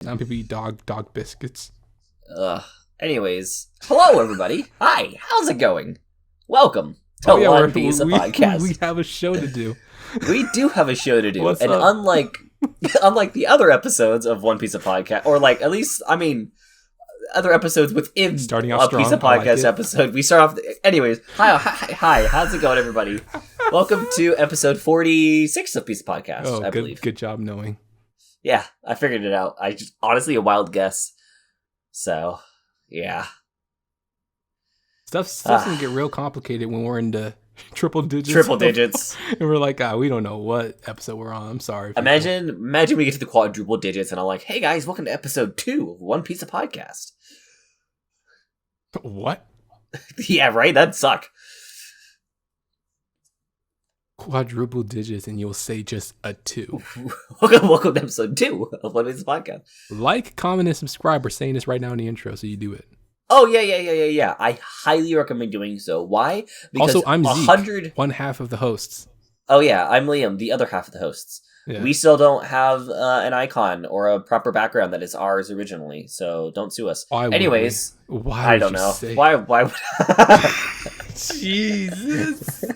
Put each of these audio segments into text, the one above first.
Some people eat dog biscuits. Anyways, hello everybody. Hi, how's it going? Welcome to One Piece of Podcast. We have a show to do. We do have a show to do, What's and up? unlike the other episodes of One Piece of Podcast, or like at least other episodes within Starting off Piece of strong, Podcast episode, we start off. Anyways, hi, how's it going, everybody? Welcome to episode 46 of Piece of Podcast. I believe. Good job knowing. Yeah, I figured it out. I just honestly a wild guess. So, yeah. Stuff's gonna get real complicated when we're into triple digits. Triple digits. And we're like, we don't know what episode we're on. I'm sorry. Imagine we get to the quadruple digits and I'm like, hey guys, welcome to episode 2 of One Piece of Podcast. What? Yeah, right? That'd suck. Quadruple digits and you'll say just a 2. Welcome to episode 2 of One Piece of Podcast. Like, comment, and subscribe. We're saying this right now in the intro, so you do it. Oh, yeah. I highly recommend doing so. Why? Because also, I'm Zeke, one half of the hosts. Oh, yeah, I'm Liam, the other half of the hosts. Yeah. We still don't have an icon or a proper background that is ours originally, so don't sue us. Anyways, why? I don't know. Why would Jesus.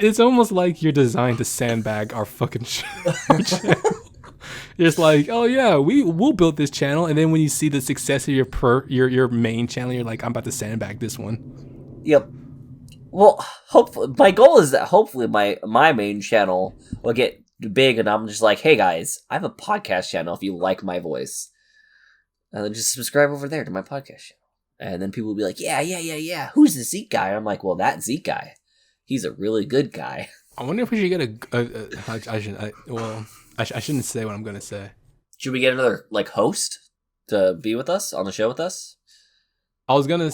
It's almost like you're designed to sandbag our fucking channel. It's like, oh yeah, we'll build this channel, and then when you see the success of your main channel, you're like, I'm about to sandbag this one. Yep. Well, hopefully, my goal is that hopefully my main channel will get big, and I'm just like, hey guys, I have a podcast channel. If you like my voice, and then just subscribe over there to my podcast channel, and then people will be like, yeah. Who's the Zeke guy? And I'm like, well, that Zeke guy. He's a really good guy. I wonder if we should get I shouldn't say what I'm going to say. Should we get another host to be with us on the show with us? I was gonna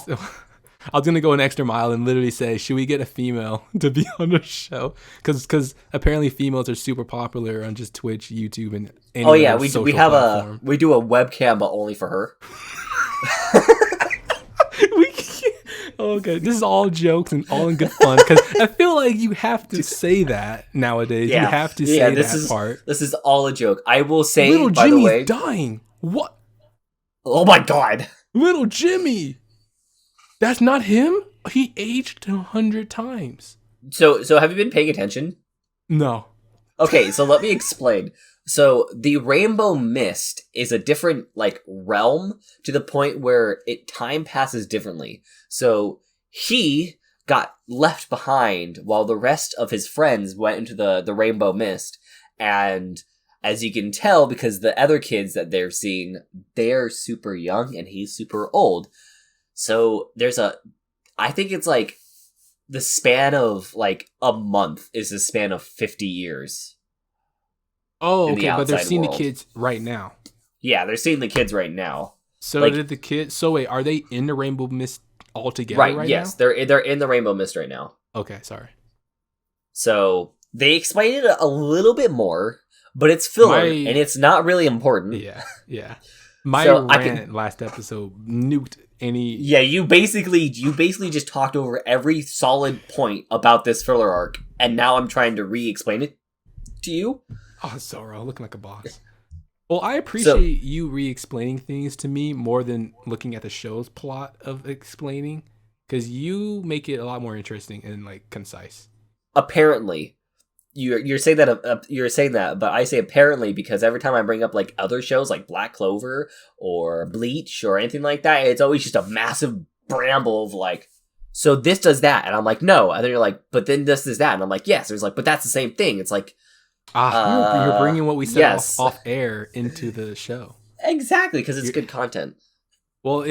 go an extra mile and literally say, should we get a female to be on the show? Because apparently females are super popular on just Twitch, YouTube, and any we have platform. we do a webcam but only for her. Okay, this is all jokes and all in good fun, because I feel like you have to say that nowadays. Yeah. You have to say that part. This is all a joke. I will say, Little by Jimmy's the way, dying. What? Oh my god. Little Jimmy. That's not him? He aged 100 times. So have you been paying attention? No. Okay, so let me explain. So the Rainbow Mist is a different realm to the point where time passes differently. So he got left behind while the rest of his friends went into the Rainbow Mist. And as you can tell, because the other kids that they're seeing, they're super young and he's super old. So I think it's the span of a month is the span of 50 years. Oh, okay, but they're seeing the kids right now. Yeah, they're seeing the kids right now. So did the kids? So wait, are they in the Rainbow Mist altogether right yes, now? they're in the Rainbow Mist right now. Okay, sorry. So they explained it a little bit more, but it's filler and it's not really important. Yeah. My rant last episode nuked any. Yeah, you basically just talked over every solid point about this filler arc, and now I'm trying to re-explain it to you. Oh, Zorro, looking like a boss. Well, I appreciate you re-explaining things to me more than looking at the show's plot of explaining, because you make it a lot more interesting and concise. Apparently, you're saying that, but I say apparently because every time I bring up other shows like Black Clover or Bleach or anything like that, it's always just a massive bramble of so this does that, and I'm like, no, and then you're like, but then this does that, and I'm like, yes. There's but that's the same thing. It's you're bringing what we said off air into the show. Exactly, because it's good content. Well,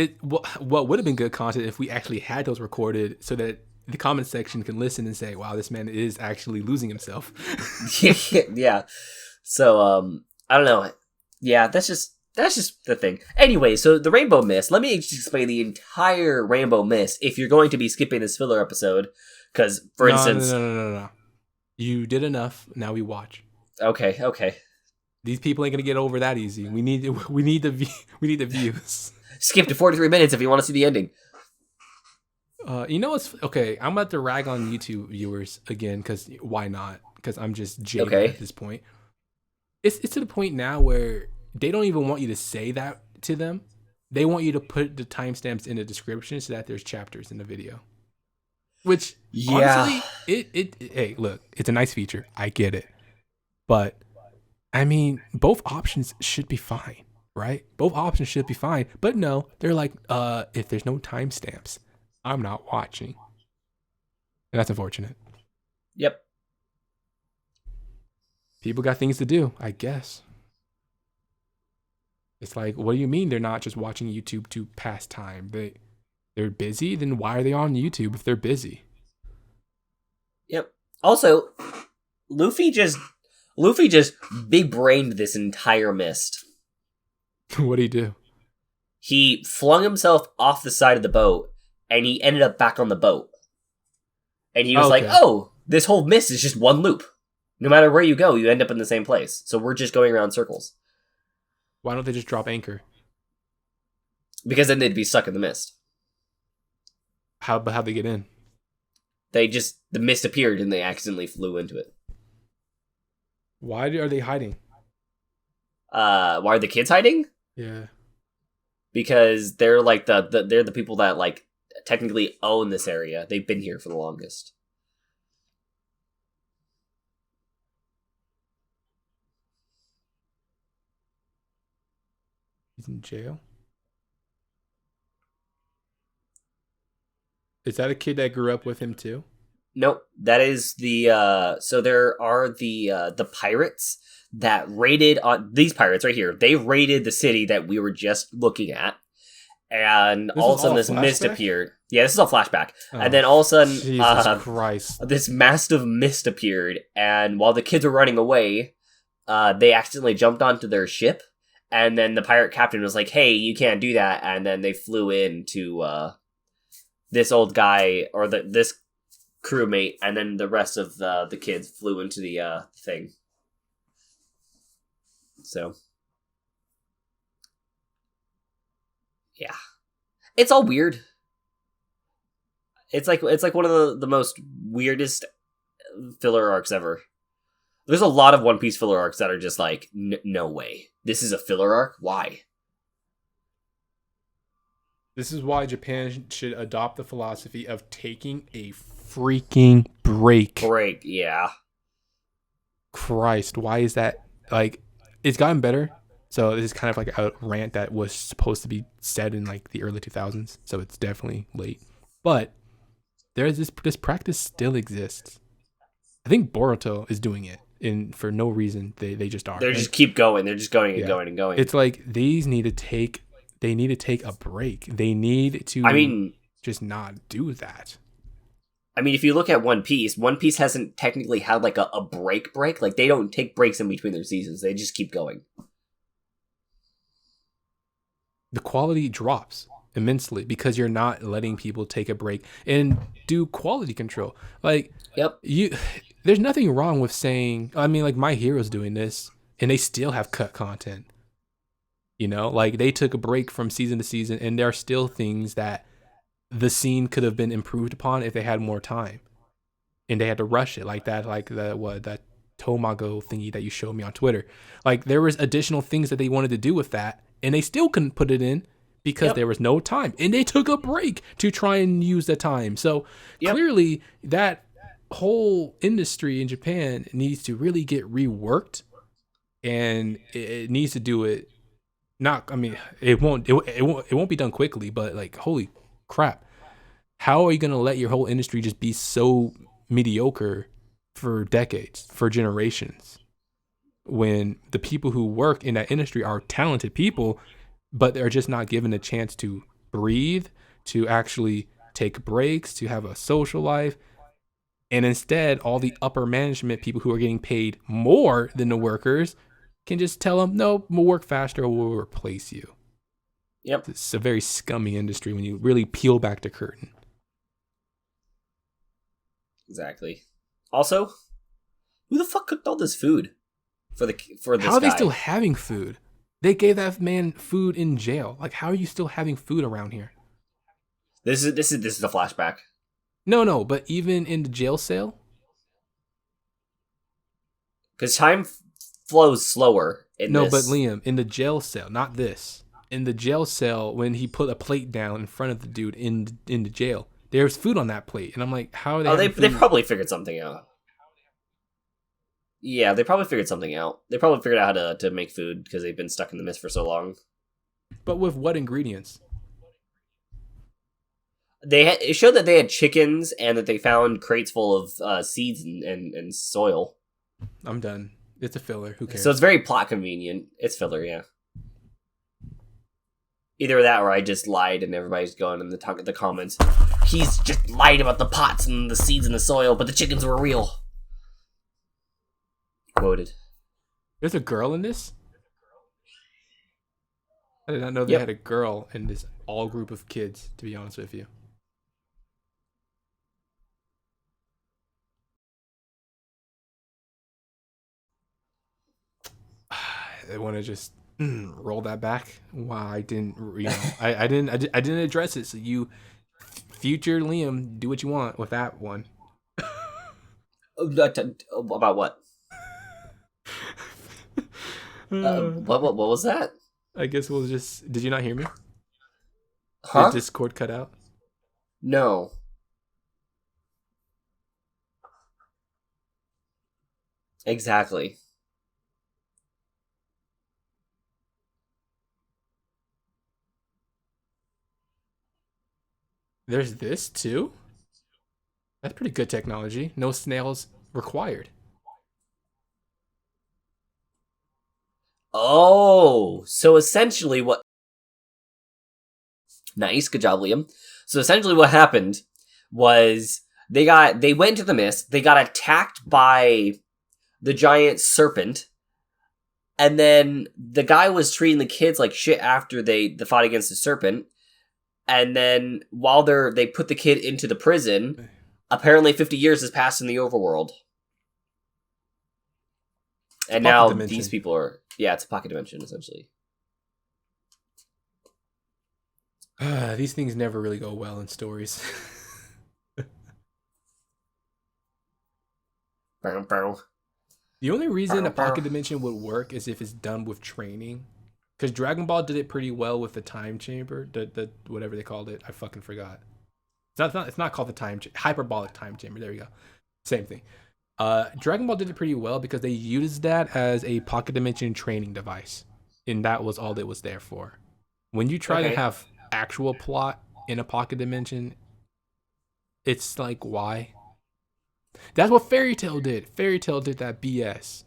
what would have been good content if we actually had those recorded so that the comment section can listen and say, wow, this man is actually losing himself. Yeah. So, I don't know. Yeah, that's just the thing. Anyway, so the Rainbow Mist, let me just explain the entire Rainbow Mist if you're going to be skipping this filler episode. Because, for instance... No. You did enough. Now we watch. Okay. These people ain't gonna get over that easy. We need the views. Skip to 43 minutes if you want to see the ending. You know what's okay? I'm about to rag on YouTube viewers again because why not? Because I'm just jaded at this point. It's to the point now where they don't even want you to say that to them. They want you to put the timestamps in the description so that there's chapters in the video. Which honestly, hey, look, it's a nice feature. I get it. But I mean, both options should be fine, right? Both options should be fine. But no, they're like, if there's no timestamps, I'm not watching. And that's unfortunate. Yep. People got things to do, I guess. It's like, what do you mean they're not just watching YouTube to pass time? They're busy? Then why are they on YouTube if they're busy? Yep. Also, Luffy just big brained this entire mist. What'd he do? He flung himself off the side of the boat, and he ended up back on the boat. And he was like, oh, this whole mist is just one loop. No matter where you go, you end up in the same place. So we're just going around circles. Why don't they just drop anchor? Because then they'd be stuck in the mist. How'd they get in? The mist appeared and they accidentally flew into it. Why are they hiding? Why are the kids hiding? Yeah. Because they're like they're the people that like technically own this area. They've been here for the longest. He's in jail? Is that a kid that grew up with him too? Nope. That is the so there are the pirates that raided on these pirates right here. They raided the city that we were just looking at. And all of a sudden this mist appeared. Yeah, this is a flashback. And then all of a sudden Jesus Christ. This massive mist appeared, and while the kids were running away, they accidentally jumped onto their ship. And then the pirate captain was like, hey, you can't do that. And then they flew into this old guy, or this crewmate, and then the rest of the kids flew into the thing. So, yeah. It's all weird. It's like one of the most weirdest filler arcs ever. There's a lot of One Piece filler arcs that are just like, no way. This is a filler arc? Why? This is why Japan should adopt the philosophy of taking a freaking break. Yeah. Christ, why is that? Like, it's gotten better. So this is kind of like a rant that was supposed to be said in like the early 2000s. So it's definitely late. But there's this practice still exists. I think Boruto is doing it. And for no reason, they just are. They just keep going. They're just going and going and going. It's like these need to take a break. They need to just not do that. I mean, if you look at One Piece hasn't technically had like a break. Like they don't take breaks in between their seasons. They just keep going. The quality drops immensely because you're not letting people take a break and do quality control. Like, yep. There's nothing wrong with saying, I mean, like My Hero's doing this and they still have cut content. You know, like they took a break from season to season and there are still things that the scene could have been improved upon if they had more time. And they had to rush it like that, like that Tomago thingy that you showed me on Twitter. Like there was additional things that they wanted to do with that and they still couldn't put it in because there was no time. And they took a break to try and use the time. So clearly that whole industry in Japan needs to really get reworked, and it needs to do it. It won't be done quickly, but like, holy crap, how are you gonna let your whole industry just be so mediocre for decades, for generations, when the people who work in that industry are talented people, but they're just not given a chance to breathe, to actually take breaks, to have a social life. And instead, all the upper management people who are getting paid more than the workers can just tell them, no, we'll work faster or we'll replace you. Yep. It's a very scummy industry when you really peel back the curtain. Exactly. Also, who the fuck cooked all this food for this How are they guy? still having food? They gave that man food in jail. Like, how are you still having food around here? This is a flashback. No, but even in the jail cell? Because time flows slower in No, but this. Liam, in the jail cell, not this. In the jail cell, when he put a plate down in front of the dude in the jail, there's food on that plate, and I'm like, how are they Oh, having they food? probably figured something out. Yeah, they probably figured something out. They probably figured out how to make food because they've been stuck in the mist for so long. But with what ingredients? It showed that they had chickens and that they found crates full of seeds and soil. I'm done. It's a filler. Who cares? So it's very plot convenient. It's filler, yeah. Either that or I just lied and everybody's going in the comments. He's just lied about the pots and the seeds and the soil, but the chickens were real. Quoted. There's a girl in this? I did not know they had a girl in this all group of kids, to be honest with you. I want to just roll that back. Wow, I didn't, I didn't address it. So you, future Liam, do what you want with that one. About what? What was that? I guess we'll just. Did you not hear me? Huh? Did Discord cut out? No. Exactly. There's this too? That's pretty good technology. No snails required. Oh, so essentially what... Nice, good job, Liam. So essentially what happened was they went to the mist, they got attacked by the giant serpent, and then the guy was treating the kids like shit after the fight against the serpent, and then while they put the kid into the prison, apparently 50 years has passed in the overworld. And now dimension. These people are... Yeah, it's a pocket dimension, essentially. These things never really go well in stories. The only reason a pocket dimension would work is if it's done with training. Because Dragon Ball did it pretty well with the time chamber. The whatever they called it. I fucking forgot. It's not called the time hyperbolic time chamber. There we go. Same thing. Dragon Ball did it pretty well because they used that as a pocket dimension training device. And that was all it was there for. When you try to have actual plot in a pocket dimension, it's like, why? That's what Fairy Tail did. Fairy Tail did that BS.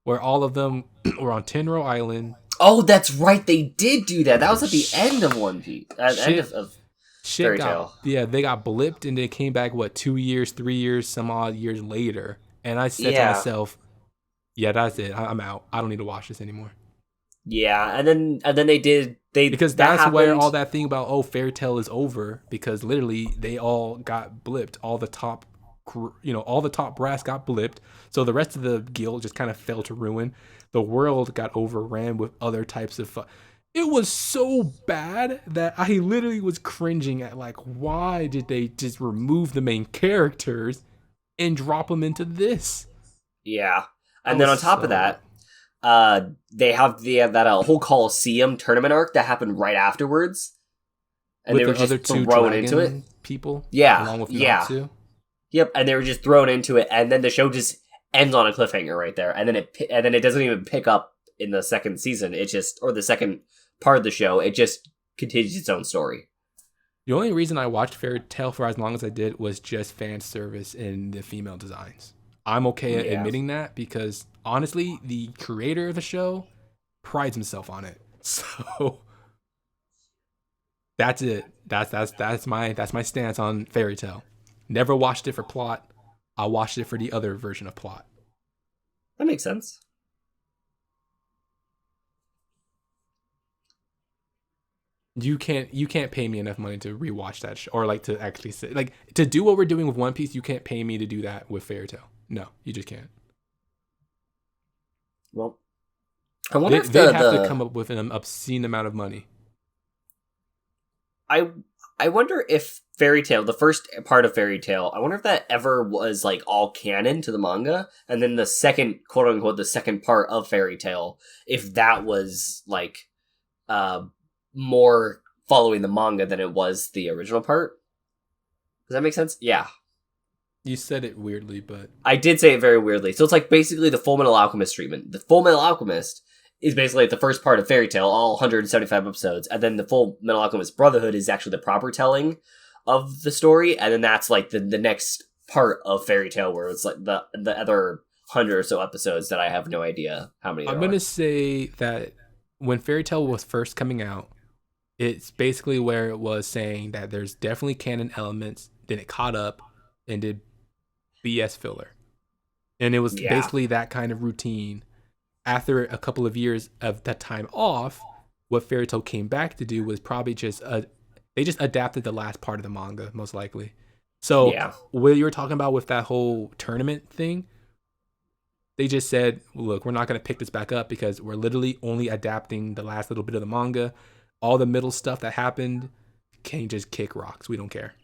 Where all of them were on Tenro Island. Oh, that's right. They did do that. That was at the end of One Piece. At the end of Fairy Tail. Yeah, they got blipped and they came back, 2 years, 3 years, some odd years later. And I said to myself, yeah, that's it. I'm out. I don't need to watch this anymore. Yeah, and then they did because that's where all that thing about Fairy Tail is over, because literally they all got blipped. All the top all the top brass got blipped. So the rest of the guild just kind of fell to ruin. The world got overran with other types of it was so bad that I literally was cringing at why did they just remove the main characters and drop them into this? Yeah. And then on top of that, they have that whole Coliseum tournament arc that happened right afterwards, and they were just thrown into it. People, yeah, along with Natsu. Yep, and they were just thrown into it, and then the show just ends on a cliffhanger right there, and then it doesn't even pick up in the second season. It just, or the second part of the show, it just continues its own story. The only reason I watched Fairy Tail for as long as I did was just fan service in the female designs. I'm okay at admitting that because honestly, the creator of the show prides himself on it. So that's it. That's my stance on Fairy Tail. Never watched it for plot. I watched it for the other version of plot. That makes sense. You can't pay me enough money to rewatch that show, or to actually say, to do what we're doing with One Piece. You can't pay me to do that with Fairy Tail. No, you just can't. Well, I wonder if they have to come up with an obscene amount of money. I I wonder if Fairy Tail, the first part of Fairy Tail, I wonder if that ever was like all canon to the manga, and then the second, quote unquote, the second part of Fairy Tail, if that was like more following the manga than it was the original part. Does that make sense? Yeah. You said it weirdly, but I did say it very weirdly. So it's like basically the Full Metal Alchemist treatment. The Full Metal Alchemist is basically like the first part of Fairy Tail, all 175 episodes, and then the Full Metal Alchemist Brotherhood is actually the proper telling of the story, and then that's like the next part of Fairy Tail where it's like the other 100 or so episodes that I have no idea how many I'm going to say that when Fairy Tail was first coming out, it's basically where it was saying that there's definitely canon elements, then it caught up and did BS filler. And it was basically that kind of routine. After a couple of years of that time off, what Fairy Tail came back to do was probably just they just adapted the last part of the manga, most likely. So what you were talking about with that whole tournament thing, they just said, look, we're not going to pick this back up because we're literally only adapting the last little bit of the manga. All the middle stuff that happened can just kick rocks. We don't care.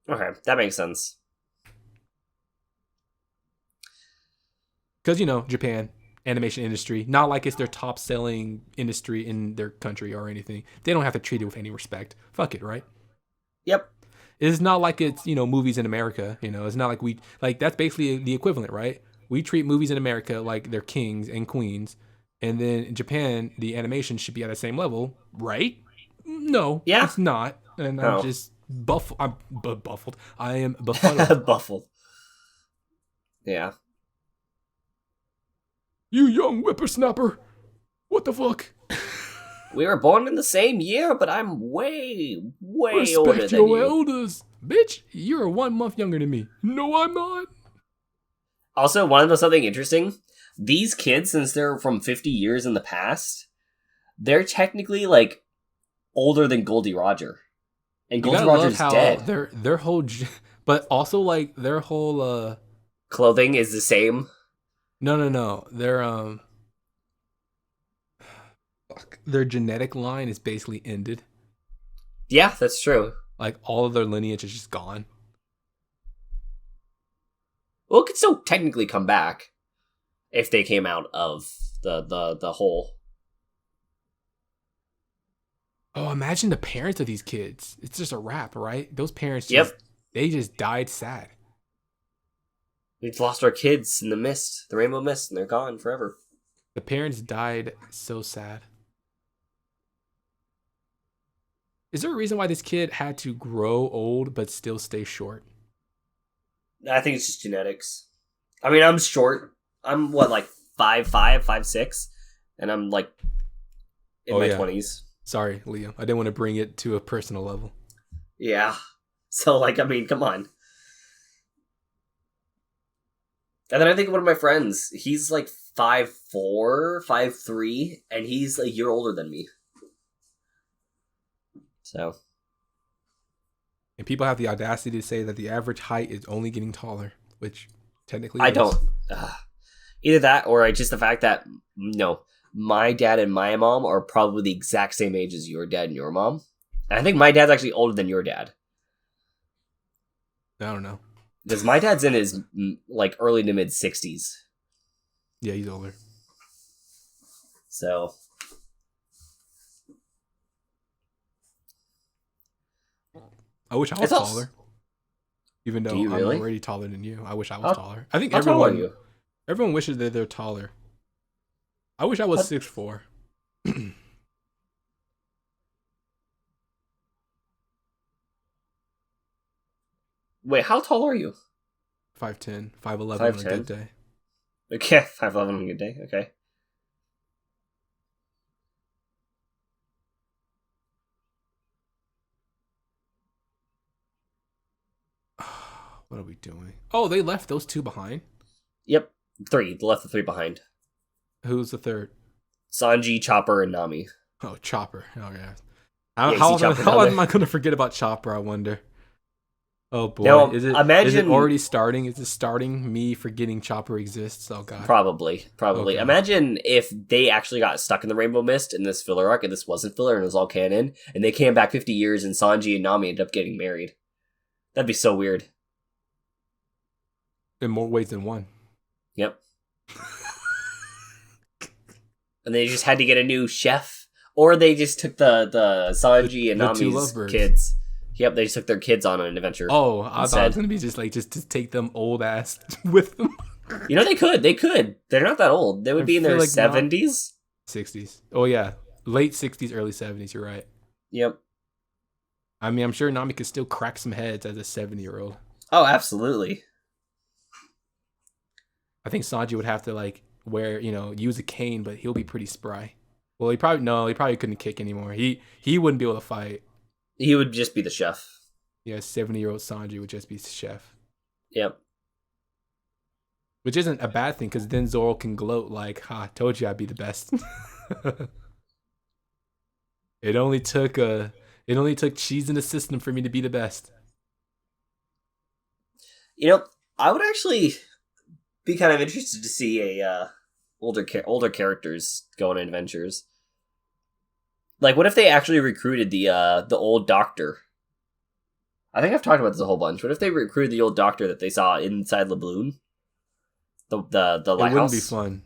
Okay, that makes sense. Because, you know, Japan, animation industry, not like it's their top selling industry in their country or anything. They don't have to treat it with any respect. Fuck it, right? Yep. It's not like it's, you know, movies in America. You know, it's not like that's basically the equivalent, right? We treat movies in America like they're kings and queens. And then in Japan, the animation should be at the same level, right? No, it's not. And I'm just I'm buffled. I am befuddled. Buffled. Yeah. You young whippersnapper. What the fuck? We were born in the same year, but I'm way older than you. Respect your elders. Bitch, you're 1 month younger than me. No, I'm not. Also, want to know something interesting? These kids, since they're from 50 years in the past, they're technically, like, older than Goldie Roger. And Goldie Roger's dead. Their whole... But also, like, their whole... clothing is the same? No. Their genetic line is basically ended. Yeah, that's true. Like, all of their lineage is just gone. Well, it could still technically come back if they came out of the hole. Oh, imagine the parents of these kids. It's just a wrap, right? Those parents they just died sad. We've lost our kids in the mist, the rainbow mist, and they're gone forever. The parents died so sad. Is there a reason why this kid had to grow old but still stay short? I think it's just genetics. I mean, I'm short. I'm like 5'5", 5'6", and I'm like in my 20s. Sorry, Leo. I didn't want to bring it to a personal level. Yeah. So, like, I mean, come on. And then I think of one of my friends. He's like 5'4", 5'3", and he's a year older than me. So. And people have the audacity to say that the average height is only getting taller, which technically I don't. Either that or just the fact that, no, my dad and my mom are probably the exact same age as your dad and your mom. And I think my dad's actually older than your dad. I don't know. Because my dad's in his like early to mid 60s. Yeah, he's older. So. I wish I was taller. Even though I'm already taller than you. I wish I was taller. I think everyone wishes that they're taller. I wish I was 6'4". Wait, how tall are you? 5'10", 5'11" on a good day. Okay, 5'11" on a good day, okay. What are we doing? Oh, they left those two behind? Yep, 3. They left the 3 behind. Who's the third? Sanji, Chopper, and Nami. Oh, Chopper. Oh, yeah. How am I going to forget about Chopper, I wonder? Oh boy, Now, is it imagine already starting? Is it starting me forgetting Chopper exists? Oh god. probably. Okay. Imagine if they actually got stuck in the Rainbow Mist in this filler arc, and this wasn't filler and it was all canon, and they came back 50 years, and Sanji and Nami ended up getting married. That'd be so weird. In more ways than one. Yep. And they just had to get a new chef, or they just took the Sanji and the two Nami's lovebirds. kids. Yep, they just took their kids on an adventure. Oh, I thought it was gonna be just to take them old ass with them. You know, they could. They're not that old. They would be in their 70s. 60s. Oh yeah, late 60s, early 70s. You're right. Yep. I mean, I'm sure Nami could still crack some heads as a 70-year-old. Oh, absolutely. I think Sanji would have to like use a cane, but he'll be pretty spry. Well, he probably couldn't kick anymore. He wouldn't be able to fight. He would just be the chef. Yeah, 70-year-old Sanji would just be the chef. Yep. Which isn't a bad thing, because then Zoro can gloat like, "Ha, told you I'd be the best." It only took cheese in the system for me to be the best. You know, I would actually be kind of interested to see a older characters go on adventures. Like, what if they actually recruited the old doctor? I think I've talked about this a whole bunch. What if they recruited the old doctor that they saw inside Lebloon? The lighthouse? It wouldn't be fun.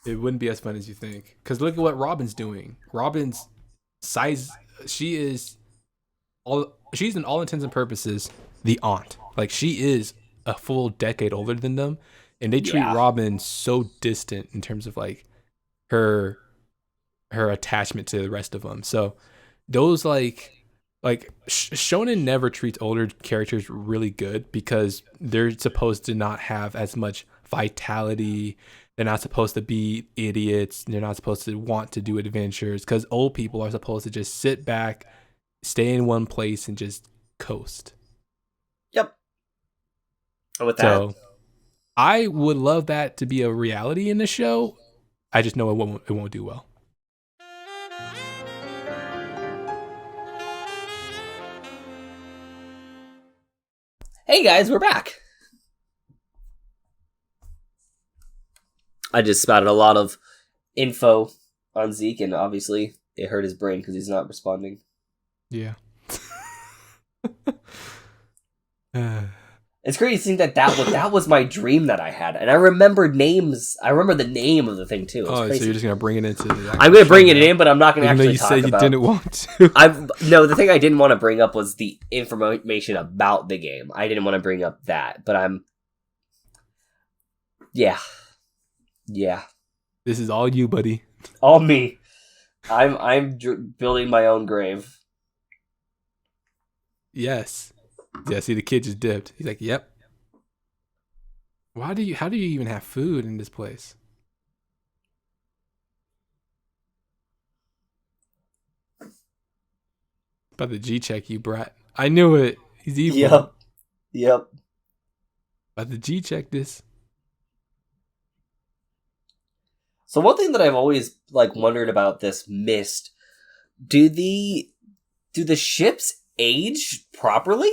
It wouldn't be as fun as you think. Because look at what Robin's doing. Robin's size, she's in all intents and purposes the aunt. Like, she is a full decade older than them. And they treat Robin so distant in terms of like her attachment to the rest of them. So those Shonen never treats older characters really good, because they're supposed to not have as much vitality. They're not supposed to be idiots. They're not supposed to want to do adventures, because old people are supposed to just sit back, stay in one place, and just coast. Yep. And with that, so I would love that to be a reality in the show. I just know it won't do well. hey guys, we're back. I just spouted a lot of info on Zeke, and obviously it hurt his brain because he's not responding. Yeah. It's crazy to think that was my dream that I had, and I remembered names. I remember the name of the thing too. So you're just gonna bring it into the I'm gonna bring it in, but I'm not gonna actually you talk said about. You didn't want to. No, the thing I didn't want to bring up was the information about the game. I didn't want to bring up that, but yeah. This is all you, buddy. All me. I'm building my own grave. Yes. Yeah, see, the kid just dipped. He's like, yep. How do you even have food in this place? About the G check, you brat. I knew it. He's evil. Yep. About the G check this. So one thing that I've always wondered about this mist, do the ships age properly?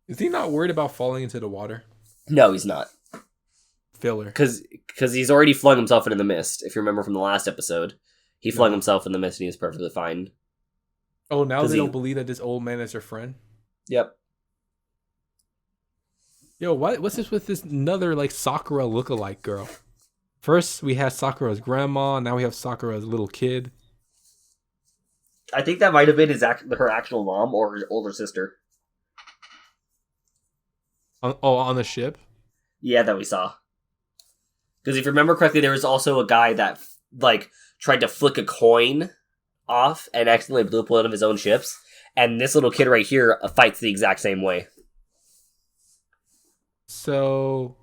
Is he not worried about falling into the water? No, he's not. Filler. Because he's already flung himself into the mist. If you remember from the last episode, he flung himself in the mist and he was perfectly fine. Oh, now they don't believe that this old man is their friend? Yep. Yo, what's this with this another Sakura lookalike girl? First we had Sakura's grandma, now we have Sakura's little kid. I think that might have been her actual mom or her older sister. On the ship? Yeah, that we saw. Because if you remember correctly, there was also a guy that tried to flick a coin off and accidentally blew up one of his own ships. And this little kid right here fights the exact same way. So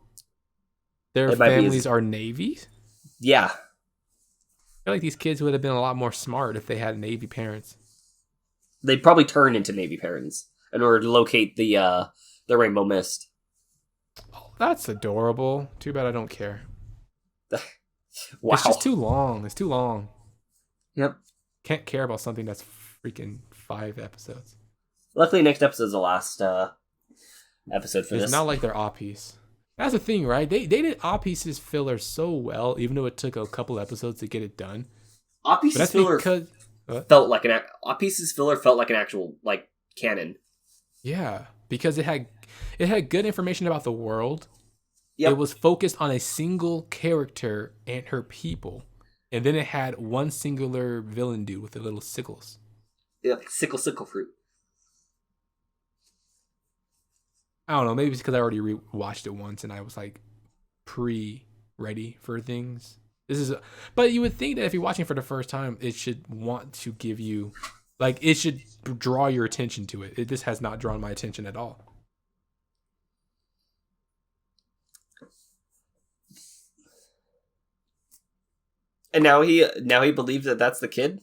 their families are Navy? Yeah. I feel like these kids would have been a lot more smart if they had Navy parents. They'd probably turn into Navy parents in order to locate the Rainbow Mist. Oh, that's adorable. Too bad I don't care. Wow. It's just too long. It's too long. Yep. Can't care about something that's freaking 5 episodes. Luckily, next episode's the last episode for this. It's not like they're OPs. That's the thing, right? They did Oppice's filler so well, even though it took a couple episodes to get it done. Oppice's filler felt like Oppice's filler felt like an actual like canon. Yeah, because it had good information about the world. Yep. It was focused on a single character and her people, and then it had one singular villain dude with the little sickles. Yeah, like sickle fruit. I don't know. Maybe it's because I already watched it once and I was like ready for things. But you would think that if you're watching for the first time, it should want to give you, like, it should draw your attention to it. This has not drawn my attention at all. And now he believes that that's the kid.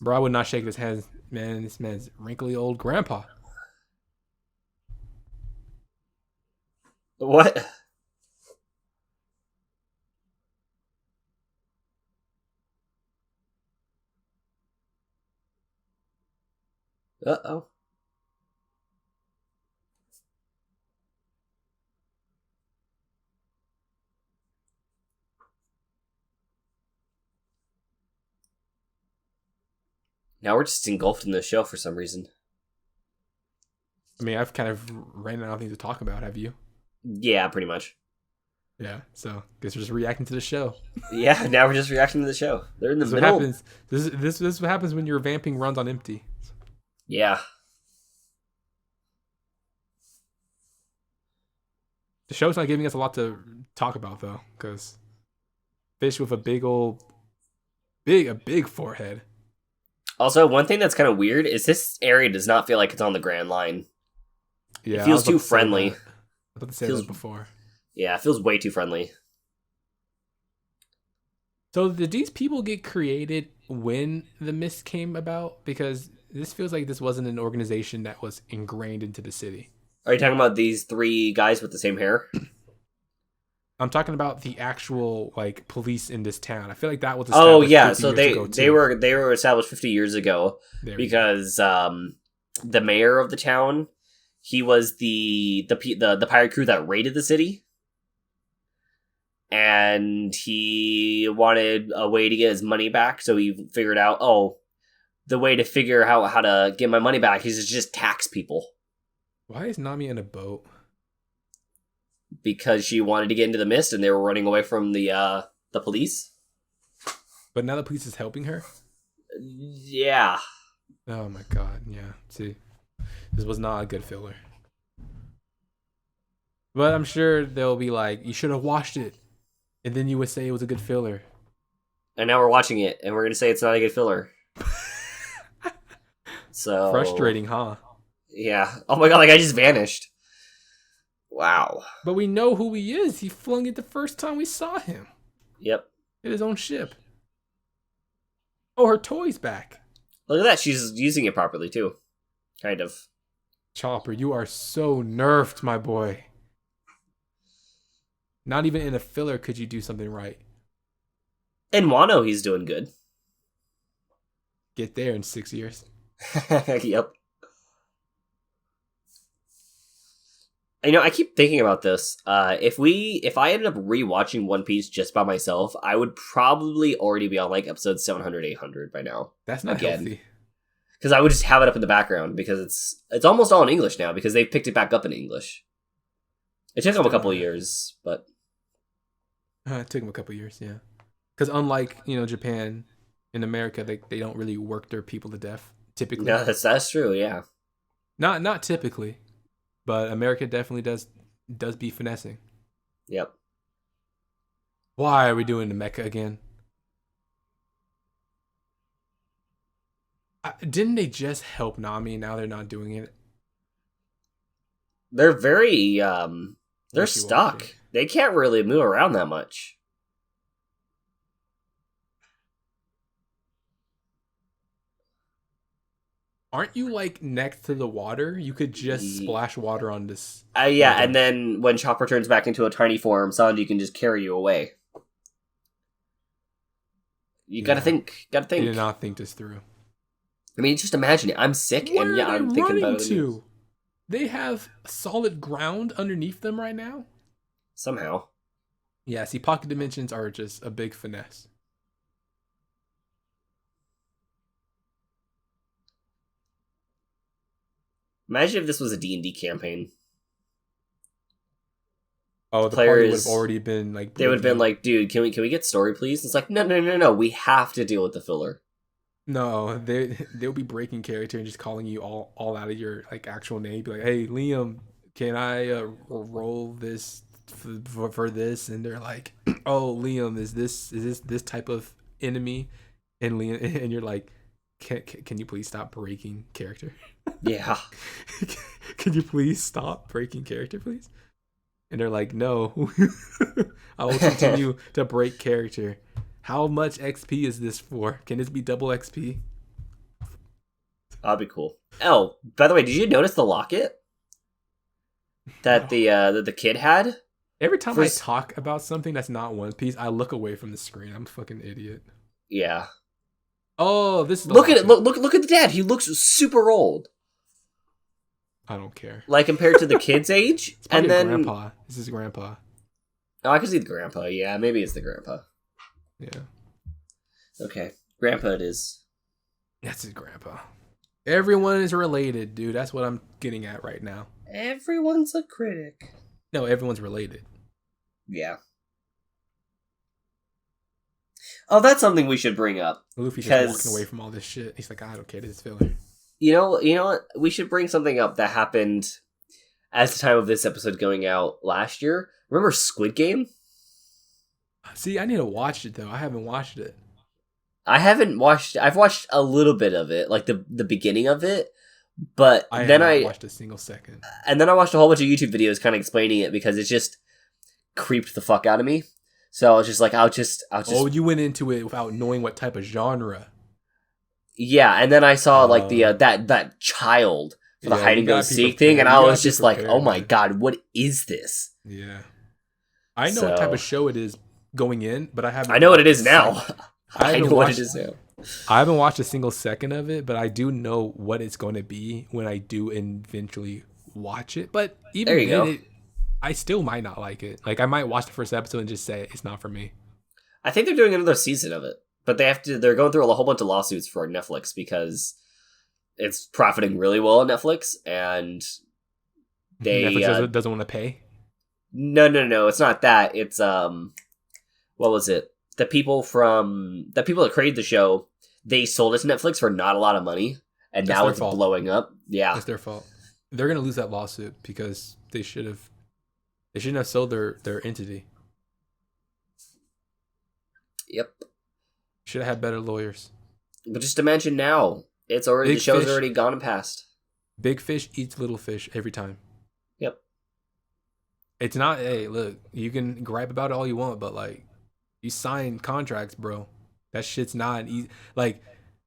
Bro, I would not shake his hand, man. This man's wrinkly old grandpa. What? Uh-oh. Now we're just engulfed in the show for some reason. I mean, I've kind of ran out of things to talk about. Have you? Yeah, pretty much. Yeah, so guess we're just reacting to the show. Yeah, now we're just reacting to the show. They're in the middle. What happens. This is what happens when your vamping runs on empty. Yeah. The show's not giving us a lot to talk about though, because fish with a big forehead. Also, one thing that's kind of weird is this area does not feel like it's on the Grand Line. Yeah, it feels too friendly. I was about to say that before. Yeah, it feels way too friendly. So did these people get created when the mist came about? Because this feels like this wasn't an organization that was ingrained into the city. Are you talking about these three guys with the same hair? I'm talking about the actual like police in this town. I feel like that was established. Oh yeah, so they were established 50 years ago because the mayor of the town, he was the pirate crew that raided the city, and he wanted a way to get his money back. So he figured out, the way to figure out how to get my money back is to just tax people. Why is Nami in a boat? Because she wanted to get into the mist, and they were running away from the police. But now the police is helping her? Yeah. Oh my god, yeah. See, this was not a good filler. But I'm sure they'll be like, you should have watched it. And then you would say it was a good filler. And now we're watching it, and we're going to say it's not a good filler. So frustrating, huh? Yeah. Oh my god, like I just vanished. Wow. But we know who he is. He flung it the first time we saw him. Yep. In his own ship. Oh, her toy's back. Look at that. She's using it properly, too. Kind of. Chopper, you are so nerfed, my boy. Not even in a filler could you do something right. In Wano, he's doing good. Get there in 6 years. Yep. I keep thinking about this. If I ended up rewatching One Piece just by myself, I would probably already be on like episode 700, 800 by now. That's not healthy. Because I would just have it up in the background because it's almost all in English now because they've picked it back up in English. It took them a couple of years, but it took them a couple of years, yeah. Because unlike Japan, in America, they don't really work their people to death typically. No, that's true, yeah. Not typically. But America definitely does be finessing. Yep. Why are we doing the mecha again? Didn't they just help Nami? Now they're not doing it. They're very they're stuck. They can't really move around that much. Aren't you like next to the water? You could just splash water on this. Yeah, and then when Chopper turns back into a tiny form, Sanji can just carry you away. You gotta think. I did not think this through. I mean, just imagine it. I'm sick, Where and are yeah, they I'm thinking running better than you. to? They have solid ground underneath them right now. Somehow. Yeah, see, pocket dimensions are just a big finesse. Imagine if this was a D&D campaign. Oh, The the party would have players, already been like they would have been breaking. like, dude, can we get story, please? It's like, no. We have to deal with the filler. No, they'll be breaking character and just calling you all out of your like actual name. Be like, hey, Liam, can I roll this for this? And they're like, oh, Liam, is this type of enemy? And Liam, and you're like, can you please stop breaking character? Yeah. Can you please stop breaking character, please? And they're like, no, I will continue to break character. How much XP is this for? Can this be double XP? That'd be cool. Oh, by the way, did you notice the locket that No. the kid had? Every time I First, talk about something that's not One Piece, I look away from the screen. I'm a fucking idiot. yeah. Oh, this is the Look at it. locket. Look at the dad. He looks super old, I don't care. like compared to the kid's age. It's probably And a then, grandpa. This is grandpa. oh, I can see the grandpa. Yeah, maybe it's the grandpa. Yeah, Okay, grandpa it is. that's his grandpa. Everyone is related, dude. That's what I'm getting at right now. Everyone's a critic. No, everyone's related. Yeah. Oh, that's something we should bring up. Luffy's Because just walking away from all this shit. He's like, I don't care. This is filler. you know what? We should bring something up that happened as the time of this episode going out last year. Remember Squid Game? See, I need to watch it though. I haven't watched it. I haven't watched. I've watched a little bit of it, like the beginning of it, but I then haven't watched a single second. I watched a whole bunch of YouTube videos kind of explaining it because it just creeped the fuck out of me. So I was just like, I'll just. Oh, you went into it without knowing what type of genre. Yeah, and then I saw like the that child for the hide and go seek thing, and I was just like, oh my god, what is this? Yeah, I know what type of show it is going in, but I haven't. I know what it is now. I know what it is now. I haven't watched a single second of it, but I do know what it's going to be when I do eventually watch it. But even There you go. I still might not like it. Like I might watch the first episode and just say it's not for me. I think they're doing another season of it, but they're going through a whole bunch of lawsuits for Netflix because it's profiting really well on Netflix, and they Netflix doesn't want to pay. No, it's not that. It's what was it? The people that created the show, they sold it to Netflix for not a lot of money, and That's now their it's fault. blowing up. Yeah, It's their fault. They're gonna lose that lawsuit because they shouldn't have sold their entity. yep. Should have had better lawyers. But just imagine now, the show's already gone and passed. Big fish eats little fish every time. Yep. It's not. Hey, look, you can gripe about it all you want, but like, you sign contracts, bro. That shit's not easy. Like,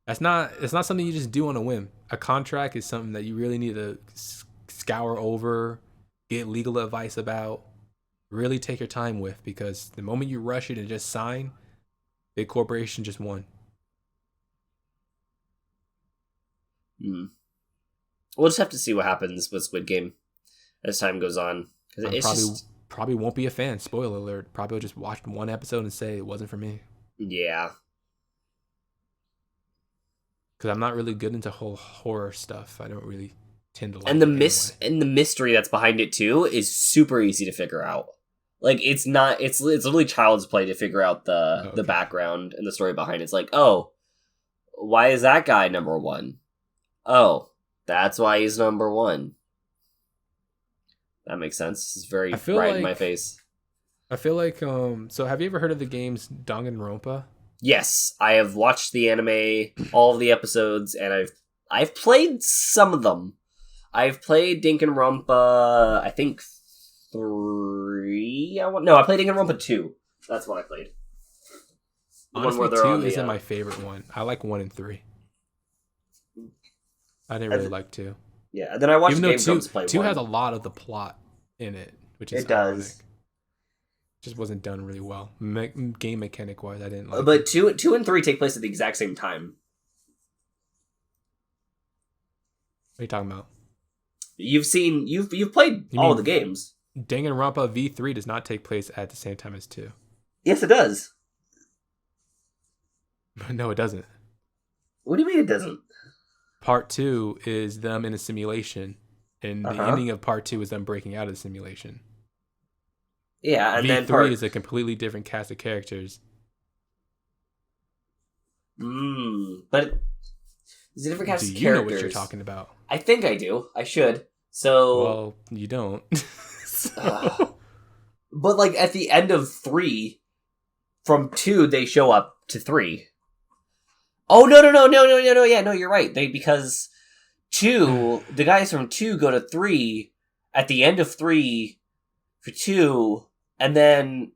it's not something you just do on a whim. A contract is something that you really need to scour over, get legal advice about, really take your time with, because the moment you rush it and just sign, big corporation just won. We'll just have to see what happens with Squid Game as time goes on. Probably won't be a fan. Spoiler alert. Probably just watched one episode and say it wasn't for me. Yeah. Because I'm not really good into whole horror stuff. I don't really tend to like. And the mystery that's behind it too is super easy to figure out. Like it's literally child's play to figure out the background and the story behind it. It's like, oh, why is that guy number one? Oh, that's why he's number one. That makes sense. It's very right in my face. I feel like so have you ever heard of the games Danganronpa? Yes, I have watched the anime, all of the episodes, and I've played some of them. I've played Danganronpa, I think 3. I played Danganronpa 2. That's what I played. Honestly, 2 isn't my favorite one. I like 1 and 3. I didn't really like 2. Yeah, and then I watched Game Grumps play 2 1. has a lot of the plot in it, which is ironic. Does. Just wasn't done really well. Game mechanic wise, I didn't like. But 2 and 3 take place at the exact same time. are you talking about? You've played You all mean the games. Danganronpa V3 does not take place at the same time as 2. Yes, it does. No, it doesn't. What do you mean it doesn't? Part 2 is them in a simulation, and the Uh-huh. ending of part 2 is them breaking out of the simulation. Yeah, and then V3 is a completely different cast of characters. But it's a different cast Do of you characters. know what you're talking about? I think I do. I should. So, Well, you don't. but like at the end of 3, from 2 they show up to 3. Oh no! Yeah, no, you're right. Because 2, the guys from 2 go to 3 at the end of 3 for 2, and then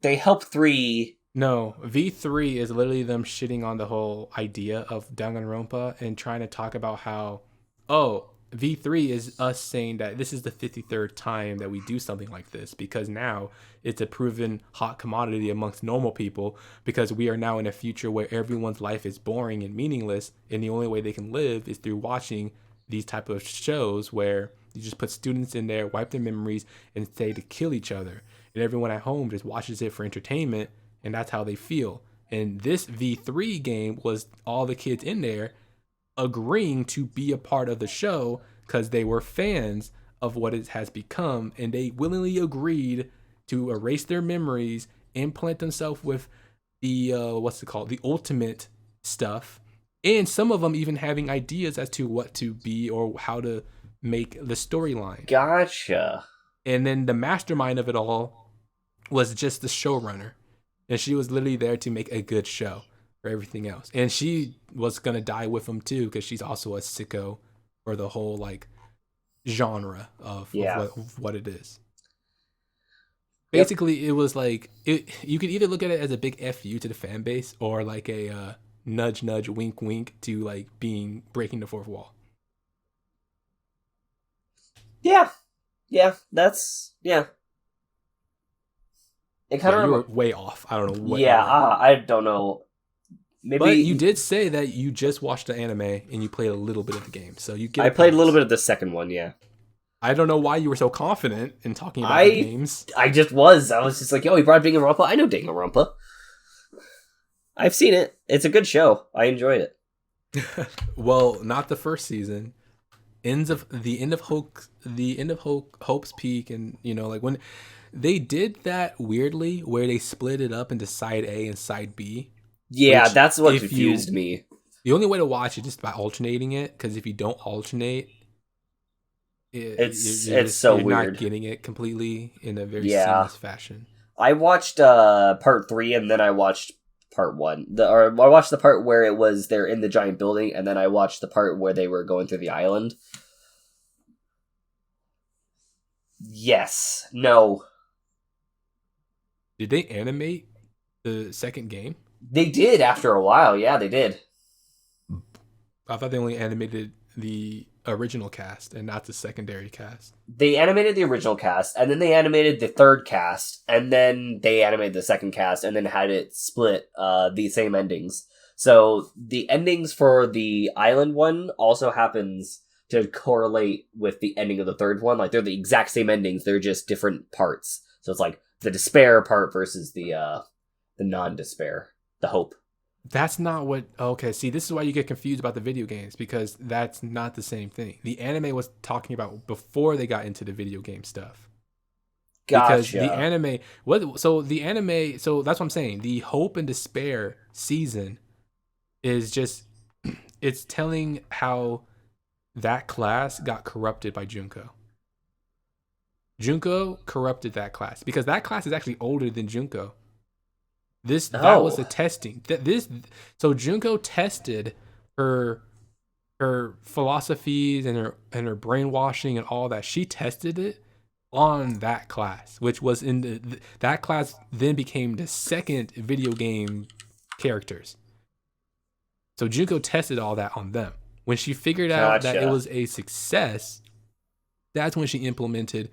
they help 3. No, V3 is literally them shitting on the whole idea of Danganronpa and trying to talk about how, V3 is us saying that this is the 53rd time that we do something like this, because now it's a proven hot commodity amongst normal people, because we are now in a future where everyone's life is boring and meaningless, and the only way they can live is through watching these type of shows where you just put students in there, wipe their memories, and say to kill each other. And everyone at home just watches it for entertainment, and that's how they feel. And this V3 game was all the kids in there agreeing to be a part of the show because they were fans of what it has become, and they willingly agreed to erase their memories, implant themselves with the the ultimate stuff, and some of them even having ideas as to what to be or how to make the storyline. Gotcha. And then the mastermind of it all was just the showrunner. And she was literally there to make a good show for everything else. And she was going to die with him too, because she's also a sicko for the whole like genre of what it is. Basically, it was like, you could either look at it as a big FU to the fan base, or like a nudge, nudge, wink, wink to like breaking the fourth wall. Yeah. It kind of You were way off. I don't know what. Yeah, I don't know. Maybe. But you did say that you just watched the anime and you played a little bit of the game, so you get. I played a little bit of the second one. Yeah. I don't know why you were so confident in talking about the games. I was just like, yo, he brought Danganronpa. I know Danganronpa. I've seen it. It's a good show. I enjoyed it. Well, not the first season. The end of Hope's Peak, and like when they did that weirdly where they split it up into side A and side B. Yeah, that's what confused me. The only way to watch it is by alternating it, because if you don't alternate, it's so weird. You're not getting it completely in a very seamless fashion. I watched part 3 and then I watched part 1. I watched the part where it was they're in the giant building, and then I watched the part where they were going through the island. Yes. No. Did they animate the second game? They did after a while. Yeah, they did. I thought they only animated the original cast and not the secondary cast. They animated the original cast, and then they animated the third cast, and then they animated the second cast, and then had it split the same endings. So the endings for the island one also happens to correlate with the ending of the third one. Like, they're the exact same endings, they're just different parts. So it's like the despair part versus the non-despair, the hope. That's not what. Okay, see, this is why you get confused about the video games, because that's not the same thing. The anime was talking about before they got into the video game stuff. Gotcha. Because the anime, so that's what I'm saying. The hope and despair season is just, it's telling how that class got corrupted by Junko. Junko corrupted that class, because that class is actually older than Junko. That was the testing. So Junko tested her philosophies and her brainwashing and all that. She tested it on that class, which was in that class then became the second video game characters. So Junko tested all that on them. When she figured out that it was a success, that's when she implemented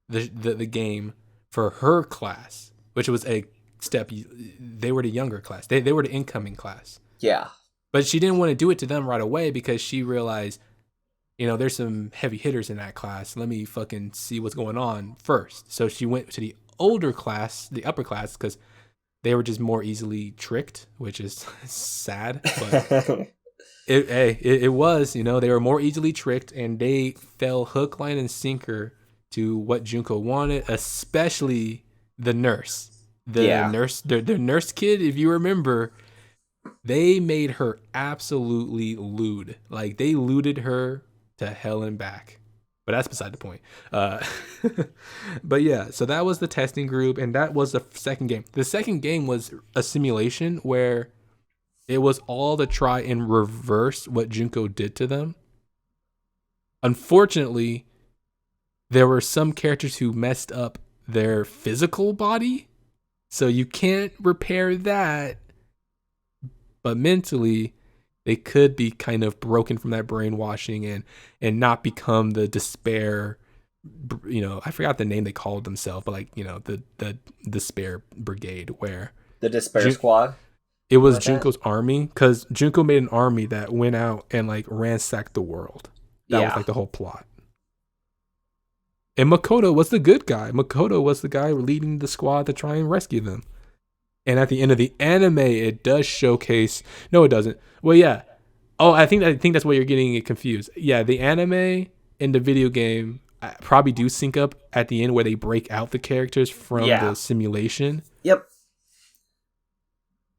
the game for her class, which was a step. They were the younger class. They were the incoming class. Yeah. But she didn't want to do it to them right away, because she realized there's some heavy hitters in that class. Let me fucking see what's going on first. So she went to the older class, the upper class, because they were just more easily tricked, which is sad. But it was, they were more easily tricked, and they fell hook, line, and sinker to what Junko wanted, especially the nurse. The nurse kid, if you remember, they made her absolutely lewd. Like, they looted her to hell and back. But that's beside the point. But yeah, so that was the testing group, and that was the second game. The second game was a simulation where it was all to try and reverse what Junko did to them. Unfortunately, there were some characters who messed up their physical body, so you can't repair that. But mentally, they could be kind of broken from that brainwashing and not become the despair. I forgot the name they called themselves, but like, the despair brigade, where the despair squad. It was Junko's army, because Junko made an army that went out and like ransacked the world. That was like the whole plot. And Makoto was the good guy. Makoto was the guy leading the squad to try and rescue them. And at the end of the anime, it does showcase. No, it doesn't. Well, yeah. Oh, I think that's why you're getting it confused. Yeah, the anime and the video game probably do sync up at the end, where they break out the characters from the simulation. Yep.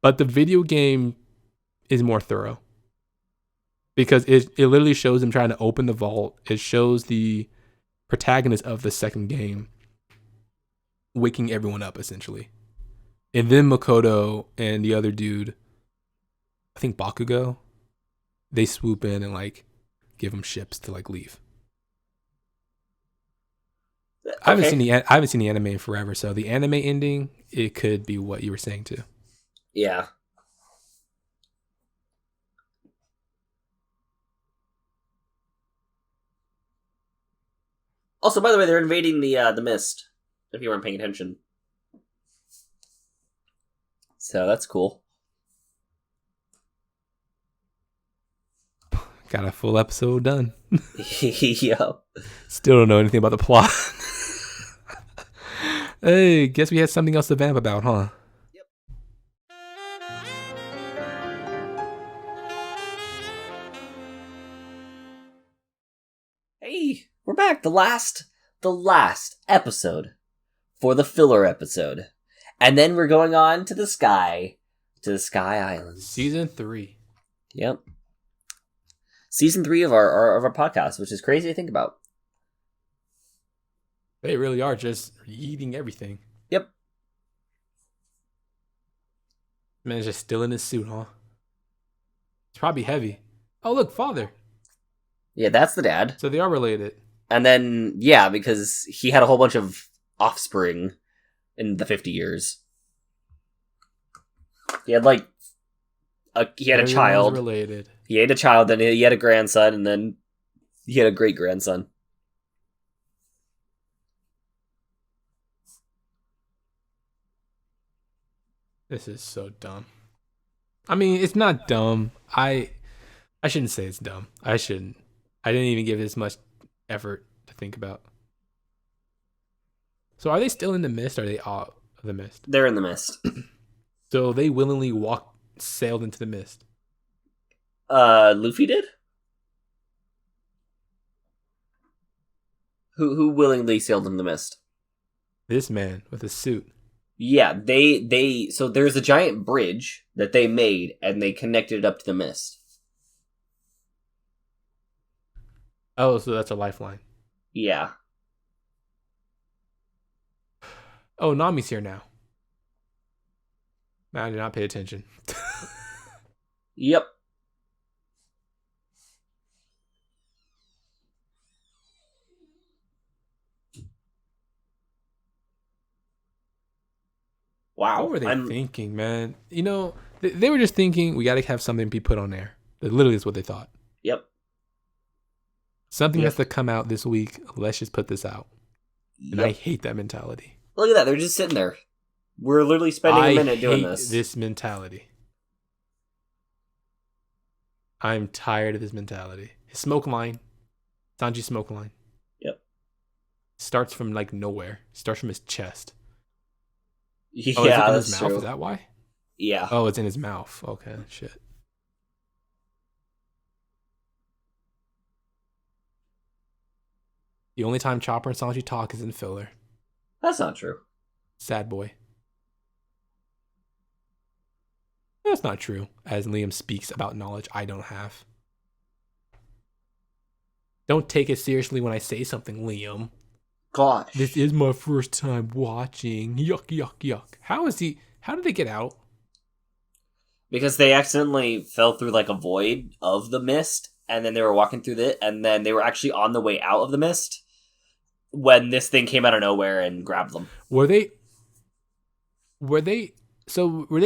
But the video game is more thorough, because it literally shows them trying to open the vault. It shows the protagonist of the second game waking everyone up, essentially. And then Makoto and the other dude, I think Bakugo, they swoop in and like give them ships to like leave. Okay. I haven't seen the anime in forever, so the anime ending, it could be what you were saying too. Yeah. Also, by the way, they're invading the mist, if you weren't paying attention. So that's cool. Got a full episode done. Yo. Still don't know anything about the plot. Hey, guess we had something else to vamp about, huh? Yep. Hey, we're back. The last episode for the filler episode. And then we're going on to the Sky Islands. Season 3. Yep. Season 3 of our podcast, which is crazy to think about. They really are just eating everything. Yep. Man's just still in his suit, huh? It's probably heavy. Oh, look, father. Yeah, that's the dad. So they are related. And then, yeah, because he had a whole bunch of offspring in the 50 years. He had a child. Related. He had a child, then he had a grandson, and then he had a great grandson. This is so dumb. I mean, it's not dumb. I shouldn't say it's dumb. I shouldn't. I didn't even give it as much effort to think about. So are they still in the mist? Or are they out of the mist? They're in the mist. So they willingly sailed into the mist. Luffy did? Who willingly sailed in the mist? This man with a suit. Yeah, so there's a giant bridge that they made, and they connected it up to the mist. Oh, so that's a lifeline. Yeah. Oh, Nami's here now. Man, I did not pay attention. Yep. Wow. What were they thinking, man? They were just thinking, we got to have something be put on there. That literally is what they thought. Yep. Something has to come out this week. Let's just put this out. And I hate that mentality. Look at that. They're just sitting there. We're literally spending a minute doing this. I hate this mentality. I'm tired of this mentality. Smoke line. Sanji smoke line. Yep. Starts from like nowhere. Starts from his chest. Yeah, Oh, is it in that's his mouth? true. Is that why? Yeah. Oh, it's in his mouth. Okay, shit. The only time Chopper and Sanji talk is in filler. That's not true. Sad boy. That's not true, as Liam speaks about knowledge I don't have. Don't take it seriously when I say something, Liam. Gosh. This is my first time watching. Yuck, yuck, yuck. How did they get out? Because they accidentally fell through like a void of the mist, and then they were walking through it, and then they were actually on the way out of the mist when this thing came out of nowhere and grabbed them. Were they